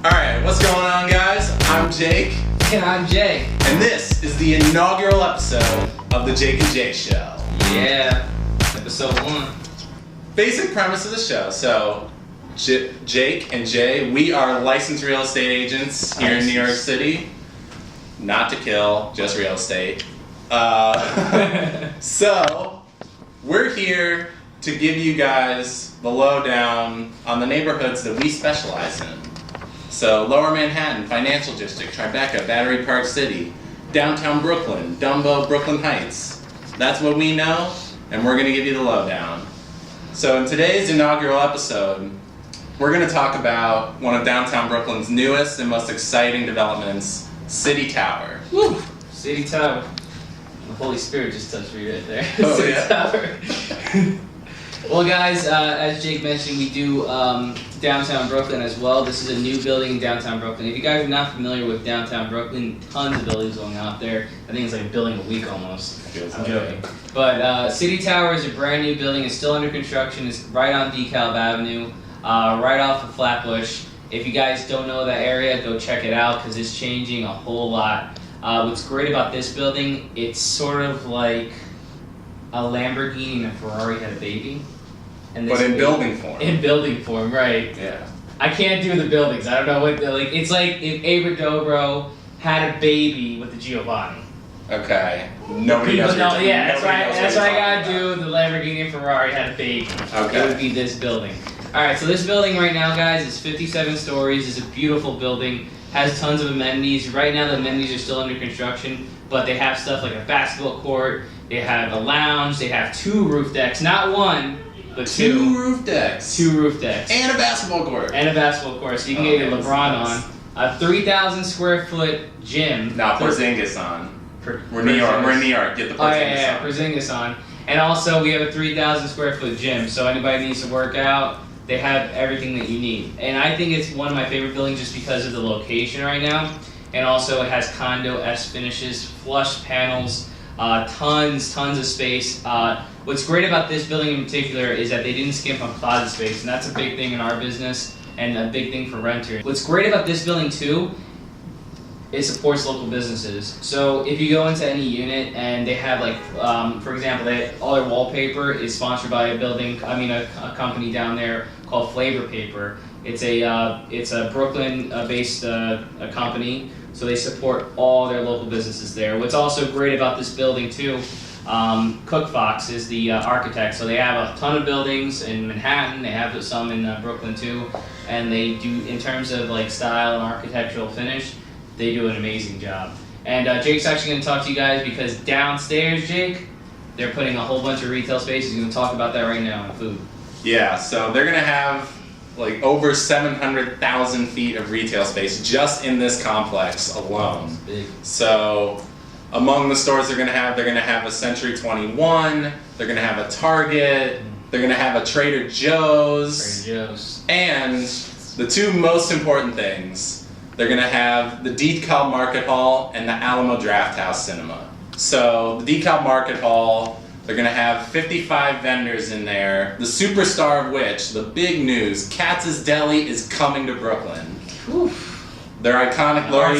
Alright, what's going on, guys? I'm Jake. And I'm Jay. And this is the inaugural episode of the Jake and Jay Show. Yeah, episode 1. Basic premise of the show. So, Jake and Jay, we are licensed real estate agents here in New York City. Not to kill, just real estate. So, we're here to give you guys the lowdown on the neighborhoods that we specialize in. So, Lower Manhattan, Financial District, Tribeca, Battery Park City, Downtown Brooklyn, Dumbo, Brooklyn Heights. That's what we know, and we're going to give you the lowdown. So in today's inaugural episode, we're going to talk about one of downtown Brooklyn's newest and most exciting developments, City Tower. Woo! City Tower. The Holy Spirit just touched me right there. Oh, City yeah? Tower. Well, guys, as Jake mentioned, we do downtown Brooklyn as well. This is a new building in downtown Brooklyn. If you guys are not familiar with downtown Brooklyn, tons of buildings going out there. I think it's like a building a week almost. I'm joking. But City Tower is a brand new building. It's still under construction. It's right on DeKalb Avenue, right off of Flatbush. If you guys don't know that area, go check it out because it's changing a whole lot. What's great about this building, it's sort of like a Lamborghini and a Ferrari had a baby. And But in building form. In building form, right. Yeah. I can't do the buildings. I don't know what, it's like if Ava Dobro had a baby with the Giovanni. Okay. Nobody knows. Yeah, that's why I gotta do the Lamborghini and Ferrari had a baby. Okay. It would be this building. Alright, so this building right now, guys, is 57 stories. It's a beautiful building. Has tons of amenities. Right now the amenities are still under construction, but they have stuff like a basketball court, they have a lounge, they have 2 roof decks, not one, but 2. 2 roof decks. 2 roof decks. And a basketball court. And a basketball court, so you can get your LeBron on. A 3,000 square foot gym. Now Porzingis on. We're in New York. Get the Porzingis on. Yeah, on. Porzingis on. And also we have a 3,000 square foot gym, so anybody needs to work out, they have everything that you need. And I think it's one of my favorite buildings just because of the location right now. And also it has condo-esque finishes, flush panels, tons of space. What's great about this building in particular is that they didn't skimp on closet space, and that's a big thing in our business and a big thing for renters. What's great about this building too, it supports local businesses. So if you go into any unit and they have like, for example, all their wallpaper is sponsored by a company down there called Flavor Paper. It's a Brooklyn-based company. So they support all their local businesses there. What's also great about this building too, Cook Fox is the architect. So they have a ton of buildings in Manhattan. They have some in Brooklyn too, and they do, in terms of like style and architectural finish, they do an amazing job. And Jake's actually going to talk to you guys because downstairs, Jake, they're putting a whole bunch of retail spaces. He's going to talk about that right now in food. Yeah, so they're going to have like over 700,000 feet of retail space just in this complex alone. Big. So among the stores they're going to have a Century 21, they're going to have a Target, they're going to have a Trader Joe's. And the 2 most important things, they're going to have the DeKalb Market Hall and the Alamo Drafthouse Cinema. So the DeKalb Market Hall, they're going to have 55 vendors in there, the superstar of which, the big news, Katz's Deli is coming to Brooklyn. Oof. Their iconic Lower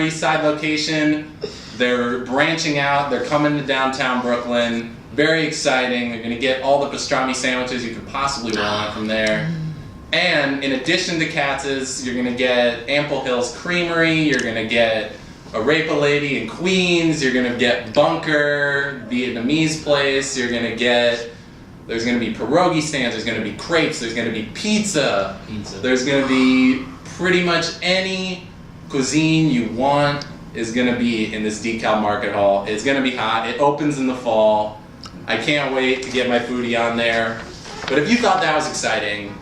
East Side location, they're branching out, they're coming to downtown Brooklyn. Very exciting. They're going to get all the pastrami sandwiches you could possibly want from there. And in addition to Katz's, you're going to get Ample Hills Creamery, you're going to get a Rape-A-Lady in Queens, you're going to get Bunker, Vietnamese place, there's going to be pierogi stands, there's going to be crepes, there's going to be pizza. There's going to be pretty much any cuisine you want is going to be in this DeKalb Market Hall. It's going to be hot. It opens in the fall. I can't wait to get my foodie on there. But if you thought that was exciting,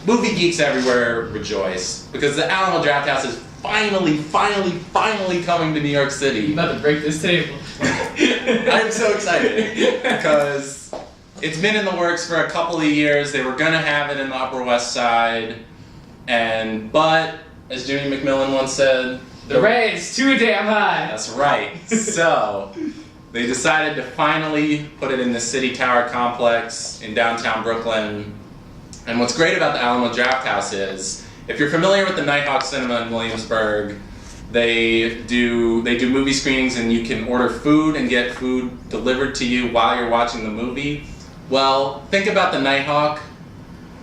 movie geeks everywhere rejoice because the Alamo Drafthouse is finally coming to New York City. You're about to break this table. I'm so excited because it's been in the works for a couple of years. They were gonna have it in the Upper West Side, but as Jimmy McMillan once said, the rate's too damn high. That's right. So they decided to finally put it in the City Tower complex in downtown Brooklyn. And what's great about the Alamo Drafthouse is, if you're familiar with the Nighthawk Cinema in Williamsburg, they do movie screenings and you can order food and get food delivered to you while you're watching the movie. Well, think about the Nighthawk,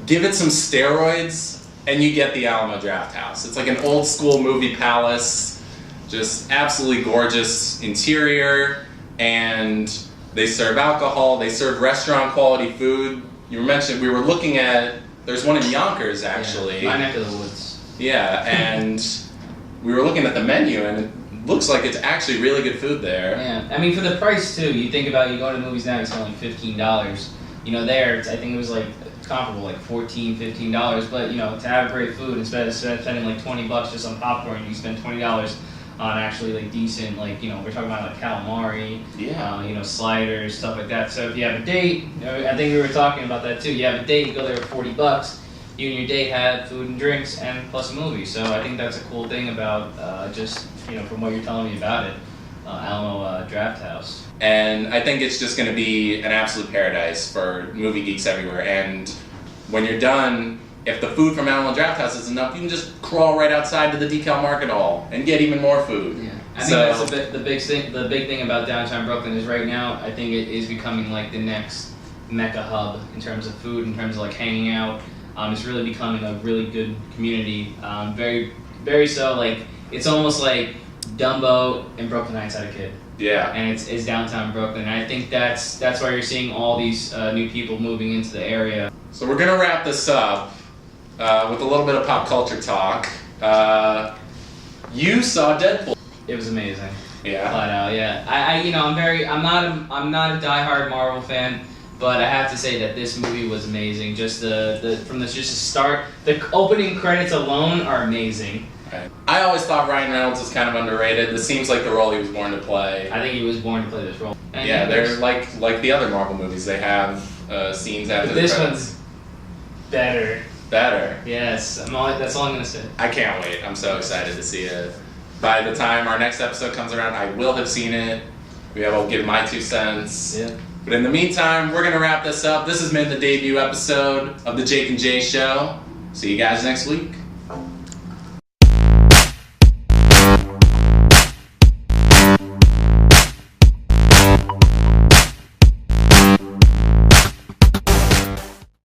give it some steroids, and you get the Alamo Drafthouse. It's like an old school movie palace, just absolutely gorgeous interior, and they serve alcohol, they serve restaurant quality food. You mentioned, we were looking at, there's one in Yonkers actually. Yeah, my neck of the woods. Yeah, and we were looking at the menu and it looks like it's actually really good food there. Yeah, I mean for the price too, you think about you go to movies now, it's only $15. You know, there, I think it was like comparable, like $14, $15, but you know, to have great food, instead of spending like $20 just on popcorn, you spend $20 on actually like decent, like, you know, we're talking about like calamari, you know, sliders, stuff like that. So if you have a date, I think we were talking about that too, you have a date, you go there for $40, you and your date have food and drinks and plus a movie. So I think that's a cool thing about just, you know, from what you're telling me about it, Alamo Drafthouse. And I think it's just going to be an absolute paradise for movie geeks everywhere. And when you're done, if the food from Alamo Drafthouse is enough, you can just crawl right outside to the Decal Market Hall and get even more food. Yeah, I think that's the big thing. The big thing about downtown Brooklyn is right now, I think it is becoming like the next mecca hub in terms of food, in terms of like hanging out. It's really becoming a really good community. Very, very so. Like it's almost like Dumbo and Brooklyn Heights had a kid. Yeah. And it's downtown Brooklyn. And I think that's why you're seeing all these new people moving into the area. So we're gonna wrap this up with a little bit of pop culture talk. You saw Deadpool. It was amazing. Yeah. But yeah, you know, I'm not a diehard Marvel fan, but I have to say that this movie was amazing. Just from the start, the opening credits alone are amazing. Right. I always thought Ryan Reynolds was kind of underrated. This seems like the role he was born to play. I think he was born to play this role. And yeah, they're like the other Marvel movies. They have scenes after but the this credits. one's better. Better. Yes, that's all I'm gonna say. I can't wait. I'm so excited to see it. By the time our next episode comes around, I will have seen it. I'll give my 2 cents. Yeah. But in the meantime, we're gonna wrap this up. This has been the debut episode of the Jake and Jay Show. See you guys next week.